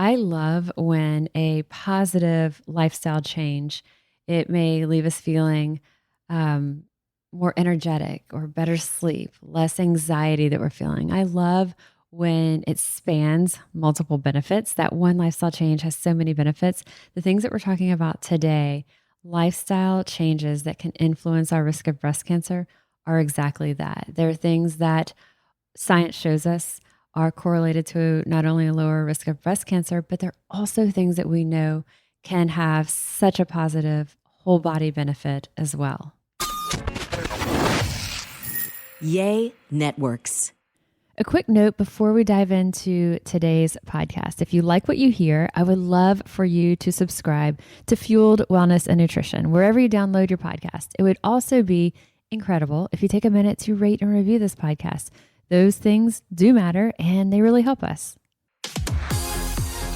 I love when a positive lifestyle change, it may leave us feeling um, more energetic or better sleep, less anxiety that we're feeling. I love when it spans multiple benefits. That one lifestyle change has so many benefits. The things that we're talking about today, lifestyle changes that can influence our risk of breast cancer, are exactly that. They're things that science shows us are correlated to not only a lower risk of breast cancer, but they're also things that we know can have such a positive whole body benefit as well. Yay Networks. A quick note before we dive into today's podcast. If you like what you hear, I would love for you to subscribe to Fueled Wellness and Nutrition, wherever you download your podcast. It would also be incredible if you take a minute to rate and review this podcast. Those things do matter and they really help us.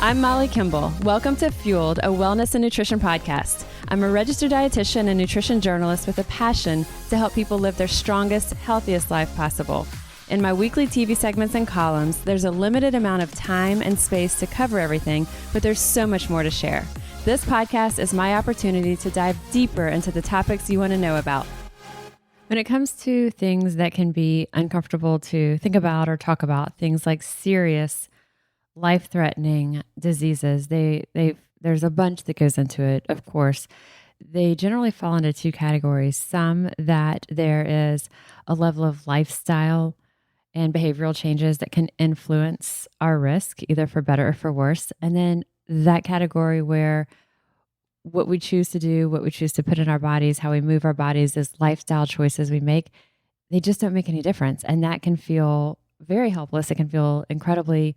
I'm Molly Kimball. Welcome to Fueled, a wellness and nutrition podcast. I'm a registered dietitian and nutrition journalist with a passion to help people live their strongest, healthiest life possible. In my weekly TV segments and columns, there's a limited amount of time and space to cover everything, but there's so much more to share. This podcast is my opportunity to dive deeper into the topics you want to know about. When it comes to things that can be uncomfortable to think about or talk about, things like serious, life-threatening diseases, there's a bunch that goes into it, of course. They generally fall into two categories. Some that there is a level of lifestyle and behavioral changes that can influence our risk, either for better or for worse. And then that category where what we choose to do, what we choose to put in our bodies, how we move our bodies, is lifestyle choices we make, they just don't make any difference. And that can feel very helpless. It can feel incredibly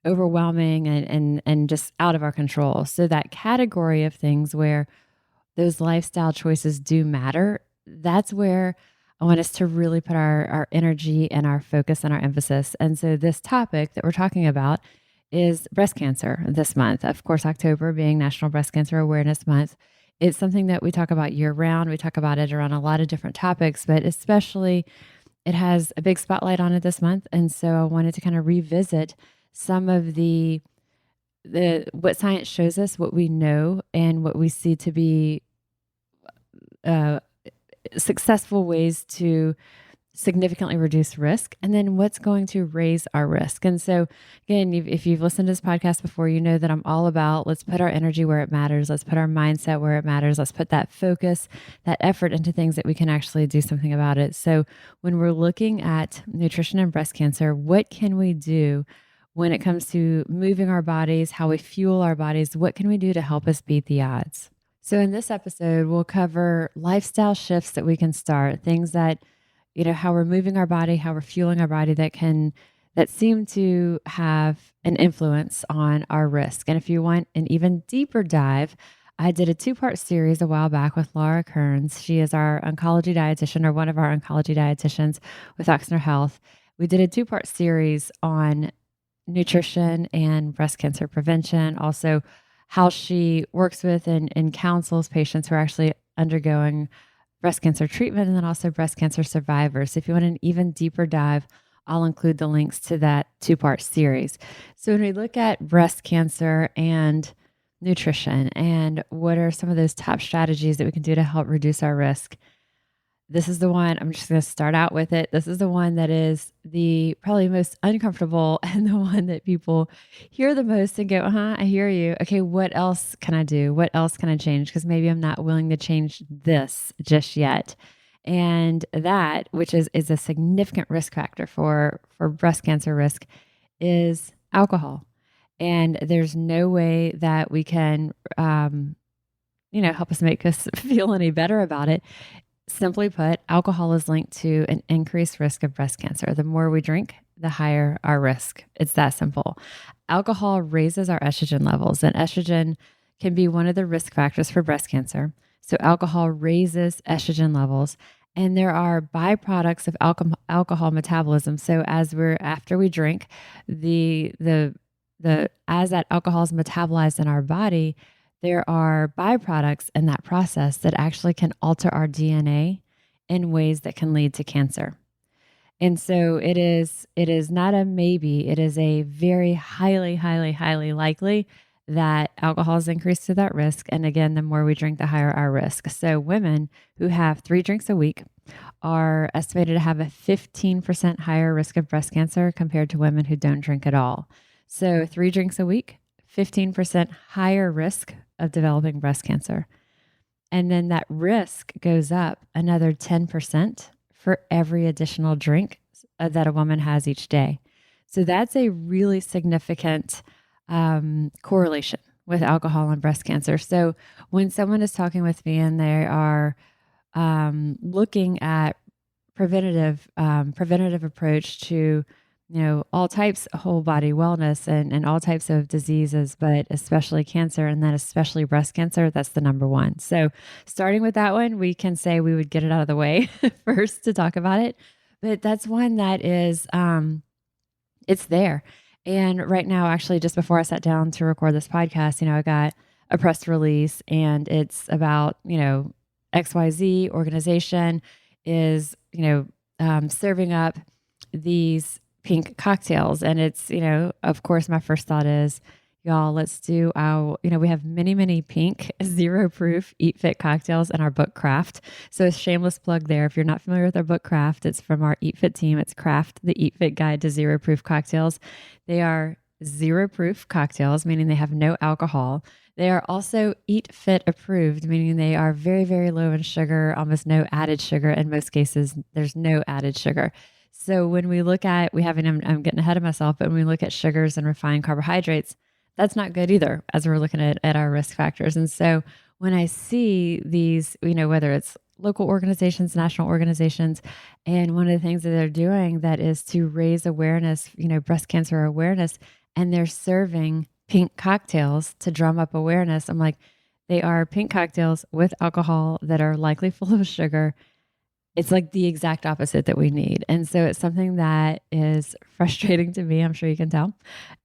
overwhelming and just out of our control. So that category of things where those lifestyle choices do matter, that's where I want us to really put our energy and our focus and our emphasis. And so this topic that we're talking about is breast cancer this month. Of course, October being National Breast Cancer Awareness Month. It's something that we talk about year round. We talk about it around a lot of different topics, but especially it has a big spotlight on it this month. And so I wanted to kind of revisit some of the what science shows us, what we know, and what we see to be successful ways to significantly reduce risk, and then what's going to raise our risk. And so again, if you've listened to this podcast before, you know that I'm all about, let's put our energy where it matters. Let's put our mindset where it matters. Let's put that focus, that effort into things that we can actually do something about it. So when we're looking at nutrition and breast cancer, what can we do when it comes to moving our bodies, how we fuel our bodies? What can we do to help us beat the odds? So in this episode, we'll cover lifestyle shifts that we can start, things that, how we're moving our body, how we're fueling our body that seem to have an influence on our risk. And if you want an even deeper dive, I did a 2-part series a while back with Laura Kearns. She is our oncology dietitian, or one of our oncology dietitians with Oxnard Health. We did a 2-part series on nutrition and breast cancer prevention, also how she works with and counsels patients who are actually undergoing breast cancer treatment, and then also breast cancer survivors. If you want an even deeper dive, I'll include the links to that 2-part series. So when we look at breast cancer and nutrition and what are some of those top strategies that we can do to help reduce our risk, this is the one, I'm just going to start out with it. This is the one that is the probably most uncomfortable and the one that people hear the most and go, I hear you. Okay, what else can I do? What else can I change? Because maybe I'm not willing to change this just yet. And that, which is a significant risk factor for breast cancer risk, is alcohol. And there's no way that we can, help us make us feel any better about it. Simply put, alcohol is linked to an increased risk of breast cancer. The more we drink, the higher our risk. It's that simple. Alcohol raises our estrogen levels, and estrogen can be one of the risk factors for breast cancer. So alcohol raises estrogen levels, and there are byproducts of alcohol metabolism. So after we drink, as that alcohol is metabolized in our body, there are byproducts in that process that actually can alter our DNA in ways that can lead to cancer. And so it is not a maybe, it is a very highly, highly, highly likely that alcohol is increased to that risk. And again, the more we drink, the higher our risk. So women who have 3 drinks a week are estimated to have a 15% higher risk of breast cancer compared to women who don't drink at all. So 3 drinks a week, 15% higher risk of developing breast cancer. And then that risk goes up another 10% for every additional drink that a woman has each day. So that's a really significant correlation with alcohol and breast cancer. So when someone is talking with me and they are looking at preventative approach to all types of whole body wellness and all types of diseases, but especially cancer and then especially breast cancer, that's the number one. So starting with that one, we can say we would get it out of the way first to talk about it, but that's one that is it's there. And right now, actually, just before I sat down to record this podcast, I got a press release and it's about, XYZ organization is, serving up these pink cocktails. And it's, of course, my first thought is, y'all, let's do our, we have many, many pink, zero proof, eat fit cocktails in our book Craft. So a shameless plug there. If you're not familiar with our book Craft, it's from our Eat Fit team. It's Craft, the Eat Fit Guide to Zero Proof Cocktails. They are zero proof cocktails, meaning they have no alcohol. They are also Eat Fit approved, meaning they are very, very low in sugar, almost no added sugar. In most cases, there's no added sugar. So when we look at, I'm getting ahead of myself, but when we look at sugars and refined carbohydrates, that's not good either as we're looking at our risk factors. And so when I see these, whether it's local organizations, national organizations, and one of the things that they're doing that is to raise awareness, breast cancer awareness, and they're serving pink cocktails to drum up awareness. I'm like, they are pink cocktails with alcohol that are likely full of sugar. It's like the exact opposite that we need. And so it's something that is frustrating to me. I'm sure you can tell.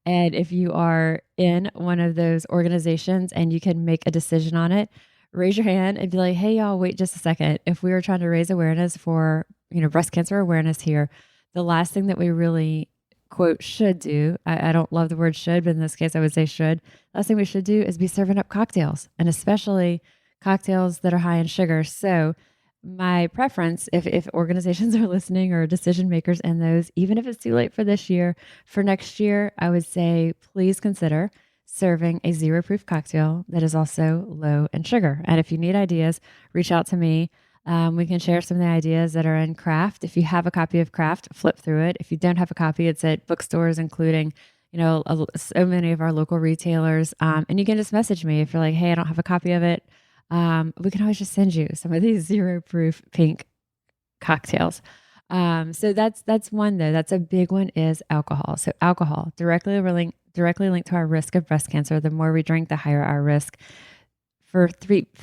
And if you are in one of those organizations and you can make a decision on it, raise your hand and be like, hey, y'all, wait just a second. If we were trying to raise awareness for, breast cancer awareness here, the last thing that we really, quote, should do, I don't love the word should, but in this case, I would say should. Last thing we should do is be serving up cocktails, and especially cocktails that are high in sugar. So my preference, if organizations are listening or decision makers in those, even if it's too late for this year, for next year, I would say please consider serving a zero proof cocktail that is also low in sugar. And if you need ideas, reach out to me. We can share some of the ideas that are in Craft. If you have a copy of Craft, flip through it. If you don't have a copy, it's at bookstores, including so many of our local retailers. And you can just message me if you're like, hey, I don't have a copy of it. We can always just send you some of these zero proof pink cocktails. So that's one though. That's a big one is alcohol. So alcohol directly linked to our risk of breast cancer. The more we drink, the higher our risk. For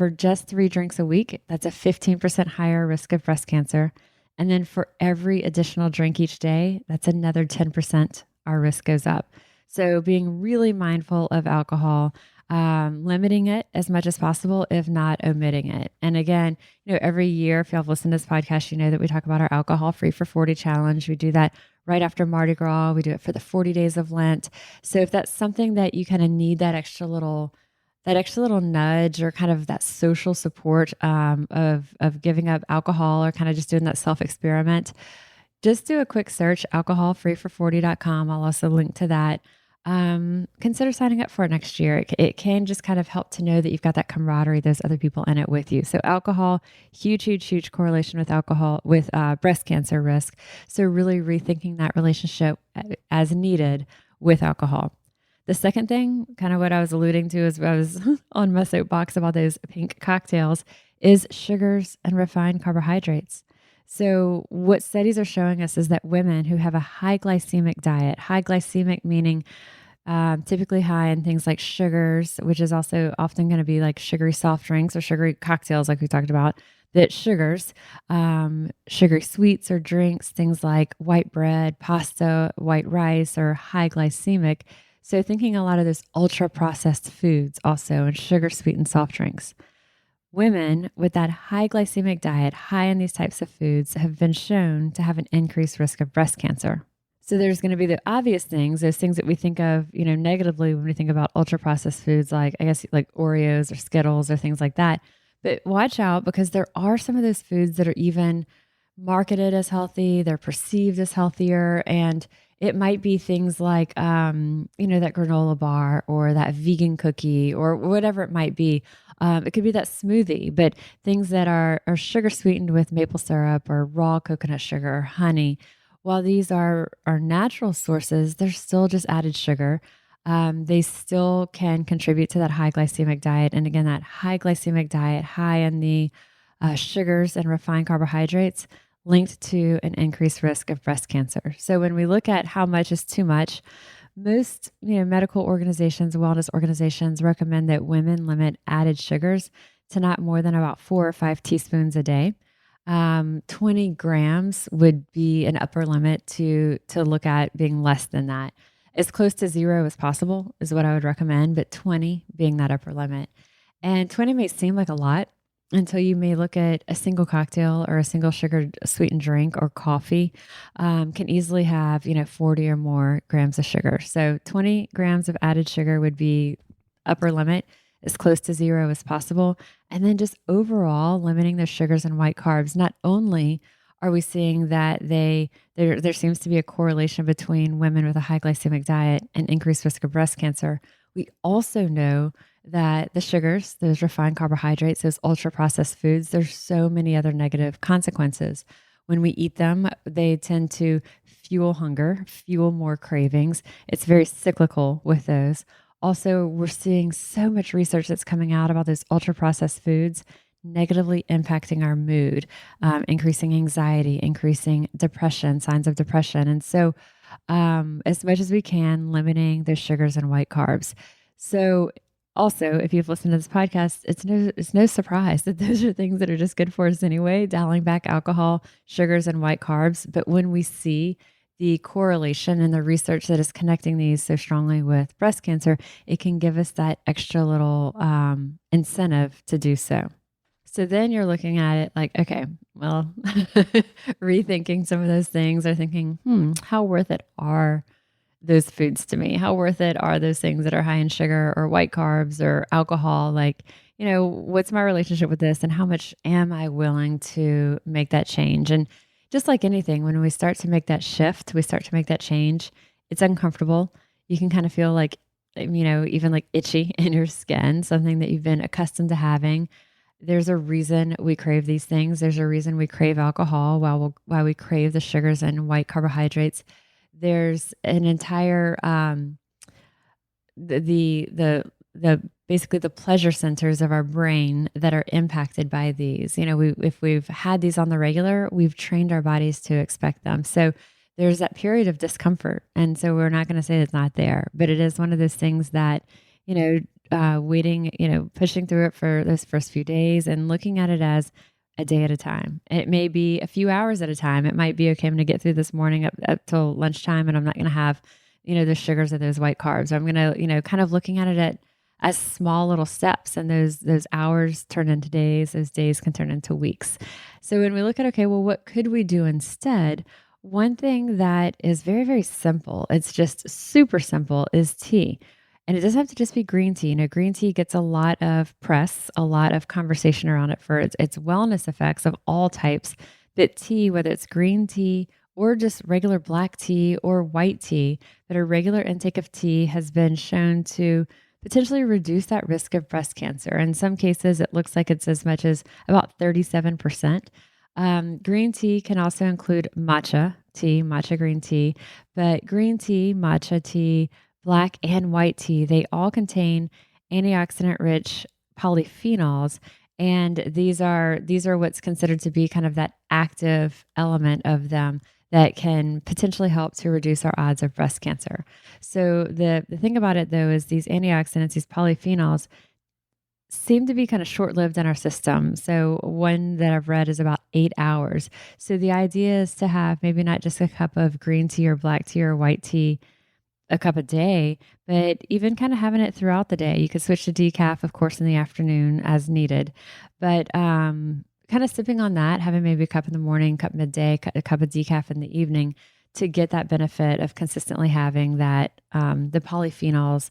just 3 drinks a week, that's a 15% higher risk of breast cancer. And then for every additional drink each day, that's another 10% our risk goes up. So being really mindful of alcohol, limiting it as much as possible, if not omitting it. And again, every year, if y'all have listened to this podcast, you know that we talk about our alcohol free for 40 challenge. We do that right after Mardi Gras. We do it for the 40 days of Lent. So if that's something that you kind of need that extra little nudge or kind of that social support of giving up alcohol or kind of just doing that self experiment, just do a quick search, alcoholfreefor40.com. I'll also link to that. Consider signing up for it next year. It can just kind of help to know that you've got that camaraderie, those other people in it with you. So alcohol, huge, huge, huge correlation with alcohol, with breast cancer risk. So really rethinking that relationship as needed with alcohol. The second thing, kind of what I was alluding to as I was on my soapbox about those pink cocktails, is sugars and refined carbohydrates. So what studies are showing us is that women who have a high glycemic diet, high glycemic meaning typically high in things like sugars, which is also often going to be like sugary soft drinks or sugary cocktails like we talked about, that sugars, sugary sweets or drinks, things like white bread, pasta, white rice, or high glycemic. So thinking a lot of those ultra processed foods also and sugar sweetened soft drinks. Women with that high glycemic diet, high in these types of foods, have been shown to have an increased risk of breast cancer. So there's going to be the obvious things, those things that we think of, negatively when we think about ultra processed foods, like I guess like Oreos or Skittles or things like that. But watch out, because there are some of those foods that are even marketed as healthy, they're perceived as healthier. And it might be things like, that granola bar or that vegan cookie or whatever it might be. It could be that smoothie, but things that are sugar sweetened with maple syrup or raw coconut sugar or honey. While these are natural sources, they're still just added sugar. They still can contribute to that high glycemic diet. And again, that high glycemic diet, high in the sugars and refined carbohydrates, linked to an increased risk of breast cancer. So when we look at how much is too much, most medical organizations, wellness organizations recommend that women limit added sugars to not more than about 4 or 5 teaspoons a day. 20 grams would be an upper limit to look at being less than that. As close to zero as possible is what I would recommend, but 20 being that upper limit. And 20 may seem like a lot until you may look at a single cocktail or a single sugar sweetened drink or coffee, can easily have, 40 or more grams of sugar. So 20 grams of added sugar would be upper limit, as close to zero as possible. And then just overall limiting the sugars and white carbs. Not only are we seeing that there seems to be a correlation between women with a high glycemic diet and increased risk of breast cancer, we also know that the sugars, those refined carbohydrates, those ultra processed foods, there's so many other negative consequences. When we eat them, they tend to fuel hunger, fuel more cravings. It's very cyclical with those. Also, we're seeing so much research that's coming out about those ultra processed foods negatively impacting our mood, increasing anxiety, increasing depression, signs of depression. And so, as much as we can, limiting those sugars and white carbs. So, also, if you've listened to this podcast, it's no surprise that those are things that are just good for us anyway, dialing back alcohol, sugars, and white carbs. But when we see the correlation and the research that is connecting these so strongly with breast cancer, it can give us that extra little incentive to do so. So then you're looking at it like, okay, well, rethinking some of those things, or thinking, how worth it are those foods to me? How worth it are those things that are high in sugar or white carbs or alcohol? Like, what's my relationship with this, and how much am I willing to make that change? And just like anything, when we start to make that shift, we start to make that change, it's uncomfortable. You can kind of feel like, even like itchy in your skin, something that you've been accustomed to having. There's a reason we crave these things. There's a reason we crave alcohol while we crave the sugars and white carbohydrates. There's an entire the basically the pleasure centers of our brain that are impacted by these. If we've had these on the regular, we've trained our bodies to expect them. So there's that period of discomfort, and so we're not going to say it's not there, but it is one of those things that waiting, pushing through it for those first few days and looking at it as a day at a time. It may be a few hours at a time. It might be, okay, I'm going to get through this morning up till lunchtime, and I'm not going to have, the sugars or those white carbs. I'm going to, kind of looking at it as small little steps, and those hours turn into days. Those days can turn into weeks. So when we look at, okay, well, what could we do instead? One thing that is very, very simple, it's just super simple, is tea. And it doesn't have to just be green tea. Green tea gets a lot of press, a lot of conversation around it for its wellness effects of all types. But tea, whether it's green tea or just regular black tea or white tea, that a regular intake of tea has been shown to potentially reduce that risk of breast cancer. In some cases, it looks like it's as much as about 37%. Green tea can also include matcha tea, matcha green tea, but green tea, matcha tea, black and white tea, they all contain antioxidant-rich polyphenols, and these are what's considered to be kind of that active element of them that can potentially help to reduce our odds of breast cancer. So the thing about it, though, is these antioxidants, these polyphenols, seem to be kind of short-lived in our system. So one that I've read is about 8 hours. So the idea is to have maybe not just a cup of green tea or black tea or white tea a cup a day, but even kind of having it throughout the day. You could switch to decaf, of course, in the afternoon as needed, but kind of sipping on that, having maybe a cup in the morning, cup midday, a cup of decaf in the evening to get that benefit of consistently having that the polyphenols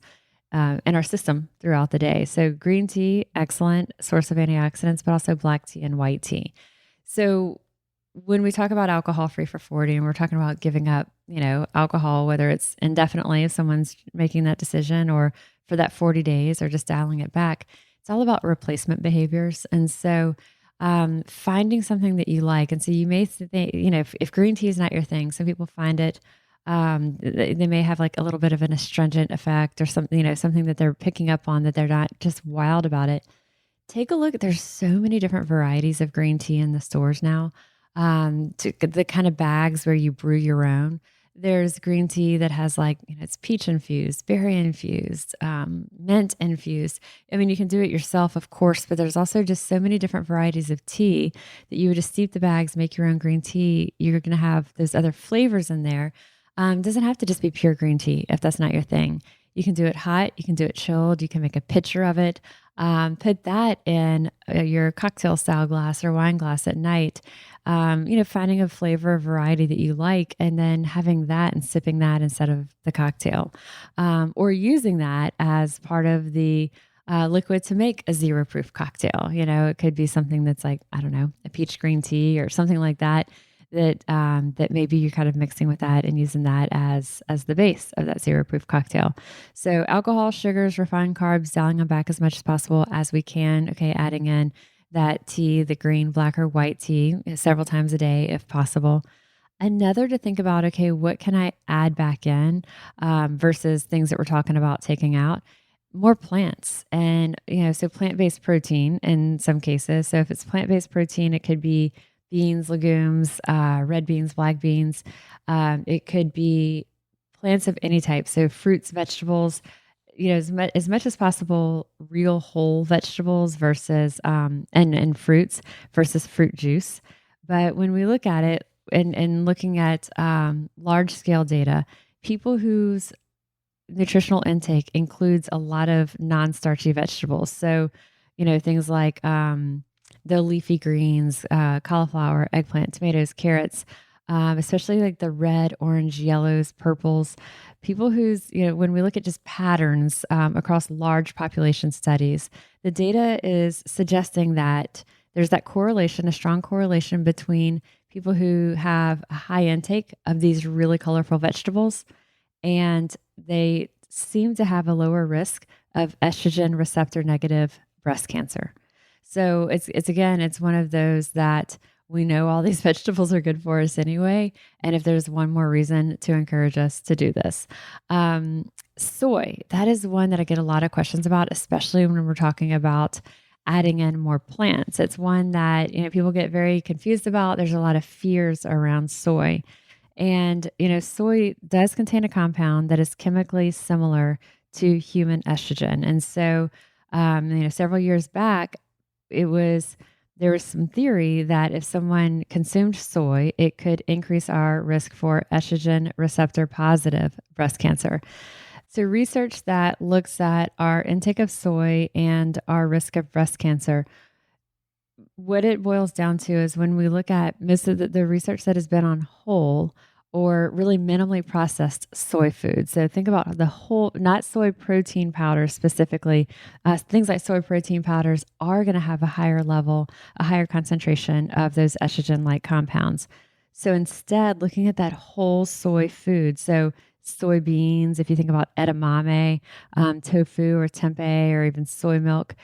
in our system throughout the day. So green tea, excellent source of antioxidants, but also black tea and white tea. So when we talk about alcohol free for 40 and we're talking about giving up, alcohol, whether it's indefinitely if someone's making that decision or for that 40 days or just dialing it back, it's all about replacement behaviors. And so finding something that you like. And so you may think, if green tea is not your thing, some people find it, they may have like a little bit of an astringent effect or something, something that they're picking up on that they're not just wild about it. Take a look. There's so many different varieties of green tea in the stores now. To the kind of bags where you brew your own. There's green tea that has like, it's peach infused, berry infused, mint infused. I mean, you can do it yourself, of course, but there's also just so many different varieties of tea that you would just steep the bags, make your own green tea. You're going to have those other flavors in there. Doesn't have to just be pure green tea if that's not your thing. You can do it hot, you can do it chilled, you can make a pitcher of it. Put that in your cocktail style glass or wine glass at night. Finding a flavor or variety that you like and then having that and sipping that instead of the cocktail. Or using that as part of the liquid to make a zero proof cocktail. It could be something that's like, I don't know, a peach green tea or something like that. That maybe you're kind of mixing with that and using that as the base of that zero proof cocktail. So alcohol, sugars, refined carbs, dialing them back as much as possible as we can. Okay, adding in that tea, the green, black, or white tea several times a day if possible. Another to think about, okay, what can I add back in versus things that we're talking about taking out? More plants and, so plant-based protein in some cases. So if it's plant-based protein, it could be beans, legumes, red beans, black beans. It could be plants of any type. So fruits, vegetables, as much as possible, real whole vegetables versus and fruits versus fruit juice. But when we look at it and looking at large scale data, people whose nutritional intake includes a lot of non-starchy vegetables. So, things like the leafy greens, cauliflower, eggplant, tomatoes, carrots, especially like the red, orange, yellows, purples. People whose, when we look at just patterns across large population studies, the data is suggesting that there's that correlation, a strong correlation between people who have a high intake of these really colorful vegetables and they seem to have a lower risk of estrogen receptor negative breast cancer. So it's again, it's one of those that we know all these vegetables are good for us anyway. And if there's one more reason to encourage us to do this, soy, that is one that I get a lot of questions about, especially when we're talking about adding in more plants. It's one that, people get very confused about. There's a lot of fears around soy. And, soy does contain a compound that is chemically similar to human estrogen. And so, several years back, there was some theory that if someone consumed soy, it could increase our risk for estrogen receptor positive breast cancer. So, research that looks at our intake of soy and our risk of breast cancer, what it boils down to is when we look at most of the research that has been on whole or really minimally processed soy food. So think about the whole, not soy protein powders specifically. Things like soy protein powders are going to have a higher level, a higher concentration of those estrogen-like compounds. So instead, looking at that whole soy food, so soybeans, if you think about edamame, tofu or tempeh, or even soy milk,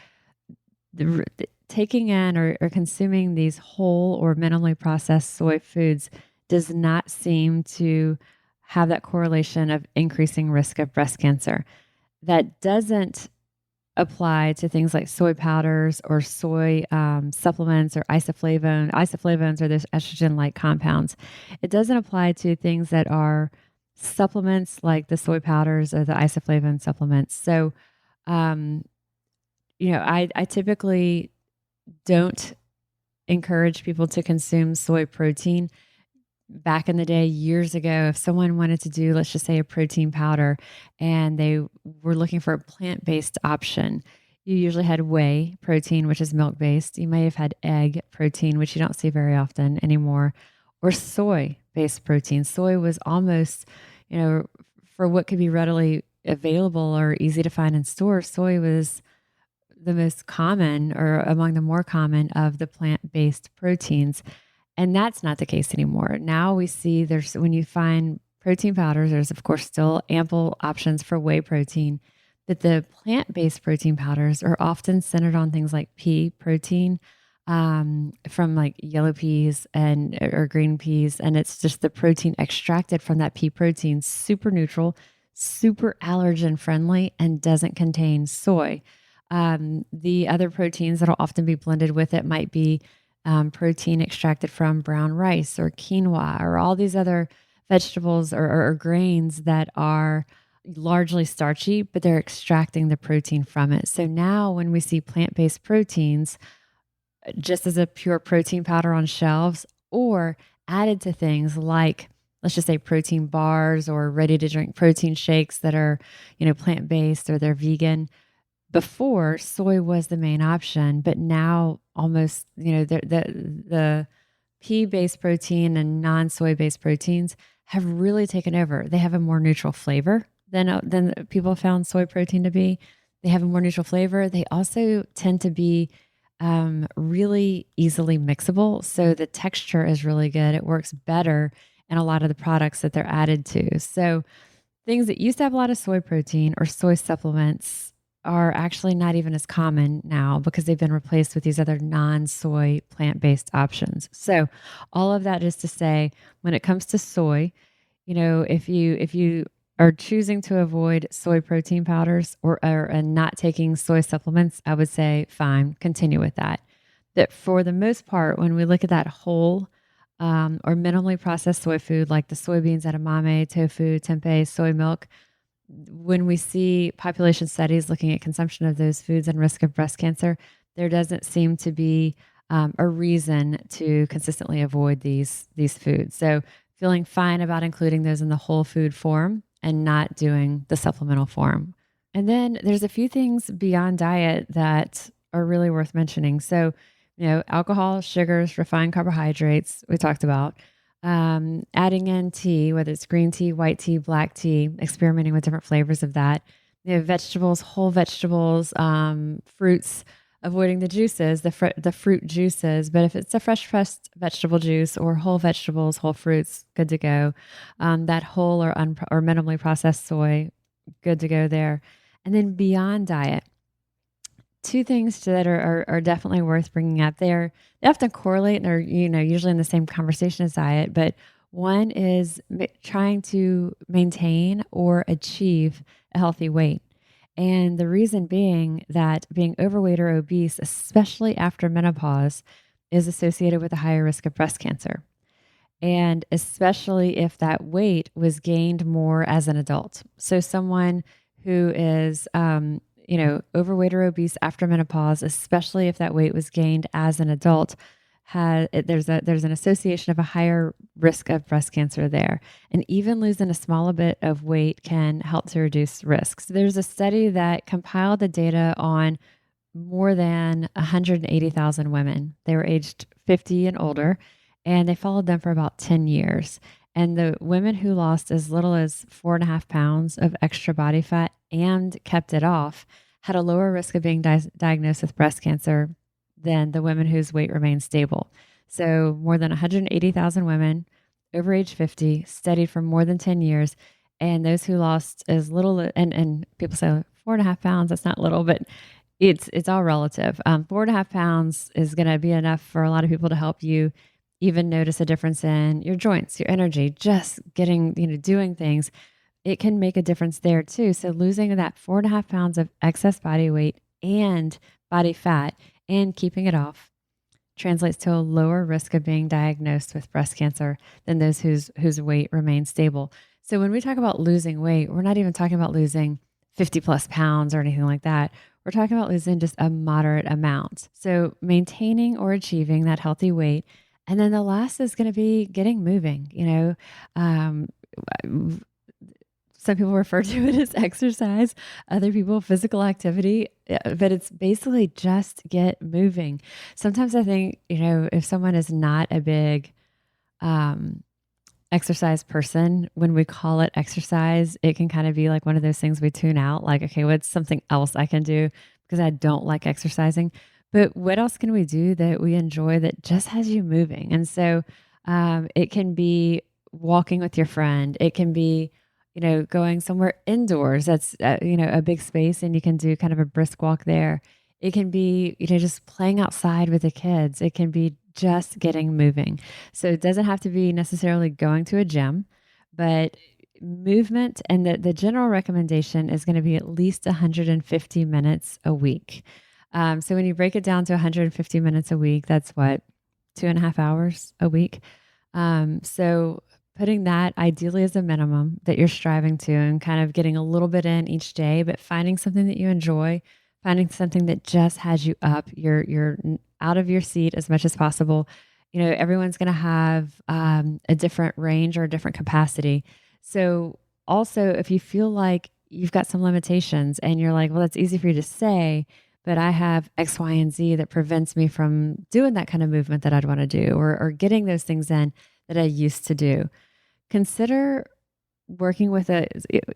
taking in or consuming these whole or minimally processed soy foods does not seem to have that correlation of increasing risk of breast cancer. That doesn't apply to things like soy powders or soy supplements or isoflavone. Isoflavones are those estrogen-like compounds. It doesn't apply to things that are supplements like the soy powders or the isoflavone supplements. So, I typically don't encourage people to consume soy protein back in the day, years ago, if someone wanted to do, let's just say, a protein powder and they were looking for a plant based option, you usually had whey protein, which is milk based. You may have had egg protein, which you don't see very often anymore, or soy based protein. Soy was almost, for what could be readily available or easy to find in stores, soy was the most common or among the more common of the plant based proteins. And that's not the case anymore. Now we see when you find protein powders, there's of course still ample options for whey protein, but the plant based protein powders are often centered on things like pea protein from like yellow peas and or green peas. And it's just the protein extracted from that pea protein, super neutral, super allergen friendly, and doesn't contain soy. The other proteins that'll often be blended with it might be protein extracted from brown rice or quinoa or all these other vegetables or grains that are largely starchy, but they're extracting the protein from it. So now when we see plant based proteins, just as a pure protein powder on shelves or added to things like, let's just say, protein bars or ready to drink protein shakes that are, plant based or they're vegan. Before, soy was the main option, but now almost, the pea-based protein and non-soy-based proteins have really taken over. They have a more neutral flavor than people found soy protein to be. They have a more neutral flavor. They also tend to be really easily mixable, so the texture is really good. It works better in a lot of the products that they're added to. So things that used to have a lot of soy protein or soy supplements are actually not even as common now because they've been replaced with these other non-soy plant-based options. So all of that is to say, when it comes to soy, if you are choosing to avoid soy protein powders or and not taking soy supplements, I would say fine, continue with that. That for the most part, when we look at that whole or minimally processed soy food like the soybeans, edamame, tofu, tempeh, soy milk, when we see population studies looking at consumption of those foods and risk of breast cancer, there doesn't seem to be a reason to consistently avoid these foods. So feeling fine about including those in the whole food form and not doing the supplemental form. And then there's a few things beyond diet that are really worth mentioning. So, alcohol, sugars, refined carbohydrates, we talked about. Adding in tea, whether it's green tea, white tea, black tea, experimenting with different flavors of that. Vegetables, whole vegetables, fruits, avoiding the juices, the fruit juices. But if it's a fresh pressed vegetable juice or whole vegetables, whole fruits, good to go. That whole or minimally processed soy, good to go there. And then beyond diet, two things that are definitely worth bringing up. They often correlate and are usually in the same conversation as diet. But one is trying to maintain or achieve a healthy weight. And the reason being that being overweight or obese, especially after menopause, is associated with a higher risk of breast cancer. And especially if that weight was gained more as an adult. So someone who is, overweight or obese after menopause, especially if that weight was gained as an adult, there's an association of a higher risk of breast cancer there. And even losing a small bit of weight can help to reduce risks. There's a study that compiled the data on more than 180,000 women. They were aged 50 and older, and they followed them for about 10 years. And the women who lost as little as 4.5 pounds of extra body fat and kept it off had a lower risk of being diagnosed with breast cancer than the women whose weight remained stable. So more than 180,000 women over age 50 studied for more than 10 years. And those who lost as little, and people say 4.5 pounds, that's not little, but it's all relative. 4.5 pounds is going to be enough for a lot of people to help you even notice a difference in your joints, your energy, just getting, doing things. It can make a difference there too. So losing that 4.5 pounds of excess body weight and body fat and keeping it off translates to a lower risk of being diagnosed with breast cancer than those whose weight remains stable. So when we talk about losing weight, we're not even talking about losing 50 plus pounds or anything like that. We're talking about losing just a moderate amount. So maintaining or achieving that healthy weight And then the last is going to be getting moving. Um, some people refer to it as exercise, other people physical activity, but it's basically just get moving. Sometimes I think, if someone is not a big um, exercise person, when we call it exercise, it can kind of be like one of those things we tune out, like, okay, what's something else I can do because I don't like exercising? But what else can we do that we enjoy that just has you moving? And so it can be walking with your friend. It can be, going somewhere indoors that's, a big space and you can do kind of a brisk walk there. It can be, just playing outside with the kids. It can be just getting moving. So it doesn't have to be necessarily going to a gym, but movement and the general recommendation is going to be at least 150 minutes a week. So when you break it down to 150 minutes a week, that's what, 2.5 hours a week. So putting that ideally as a minimum that you're striving to and kind of getting a little bit in each day, but finding something that you enjoy, finding something that just has you up, you're out of your seat as much as possible. Everyone's going to have a different range or a different capacity. So also, if you feel like you've got some limitations and you're like, well, that's easy for you to say, but I have X, Y, and Z that prevents me from doing that kind of movement that I'd want to do or getting those things in that I used to do. Consider working with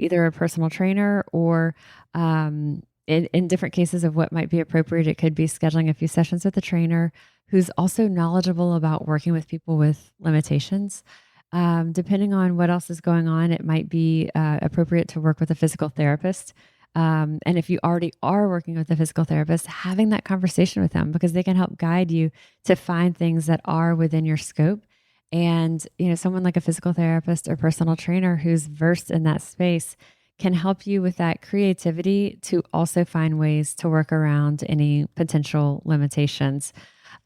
either a personal trainer or in different cases of what might be appropriate, it could be scheduling a few sessions with a trainer who's also knowledgeable about working with people with limitations. Depending on what else is going on, it might be appropriate to work with a physical therapist. And if you already are working with a physical therapist, having that conversation with them because they can help guide you to find things that are within your scope. And, someone like a physical therapist or personal trainer who's versed in that space can help you with that creativity to also find ways to work around any potential limitations.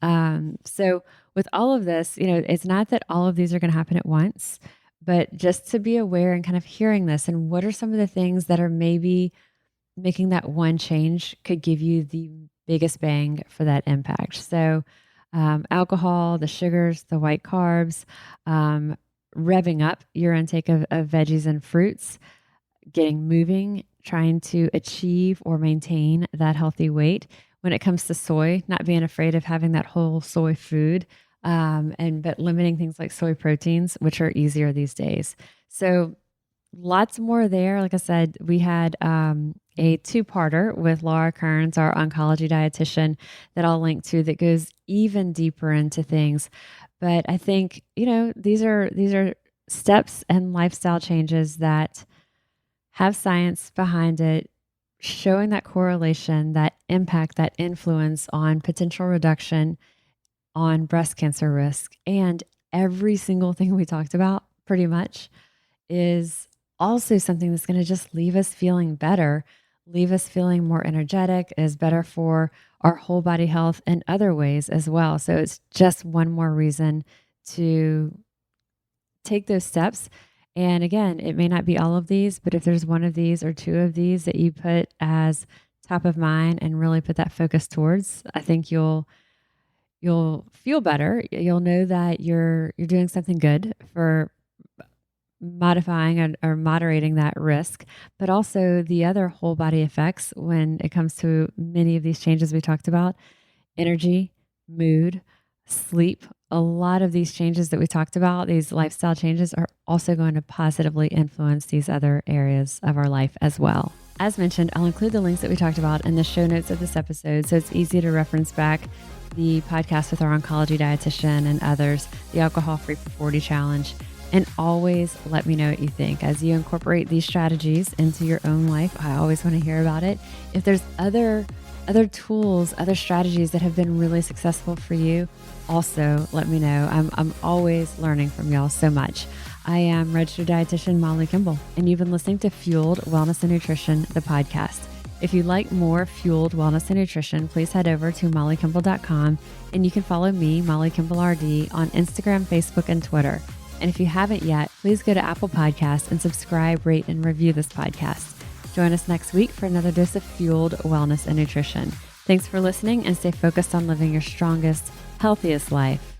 So with all of this, it's not that all of these are going to happen at once, but just to be aware and kind of hearing this and what are some of the things that are maybe making that one change could give you the biggest bang for that impact. So alcohol, the sugars, the white carbs, revving up your intake of veggies and fruits, getting moving, trying to achieve or maintain that healthy weight. When it comes to soy, not being afraid of having that whole soy food, but limiting things like soy proteins, which are easier these days. So lots more there. Like I said, we had a two-parter with Laura Kearns, our oncology dietitian, that I'll link to that goes even deeper into things. But I think, these are steps and lifestyle changes that have science behind it, showing that correlation, that impact, that influence on potential reduction on breast cancer risk. And every single thing we talked about pretty much is also something that's going to just leave us feeling better, leave us feeling more energetic, is better for our whole body health in other ways as well. So it's just one more reason to take those steps. And again, it may not be all of these, but if there's one of these or two of these that you put as top of mind and really put that focus towards, I think you'll feel better. You'll know that you're doing something good for modifying or moderating that risk, but also the other whole body effects when it comes to many of these changes we talked about: energy, mood, sleep. A lot of these changes that we talked about, these lifestyle changes, are also going to positively influence these other areas of our life as well. As mentioned, I'll include the links that we talked about in the show notes of this episode, so it's easy to reference back the podcast with our oncology dietitian and others, the Alcohol Free for 40 Challenge. And always let me know what you think as you incorporate these strategies into your own life. I always want to hear about it. If there's other tools, other strategies that have been really successful for you, also let me know. I'm always learning from y'all so much. I am registered dietitian Molly Kimball, and you've been listening to Fueled Wellness and Nutrition, the podcast. If you'd like more Fueled Wellness and Nutrition, please head over to mollykimball.com, and you can follow me, Molly Kimball RD, on Instagram, Facebook, and Twitter. And if you haven't yet, please go to Apple Podcasts and subscribe, rate, and review this podcast. Join us next week for another dose of Fueled Wellness and Nutrition. Thanks for listening, and stay focused on living your strongest, healthiest life.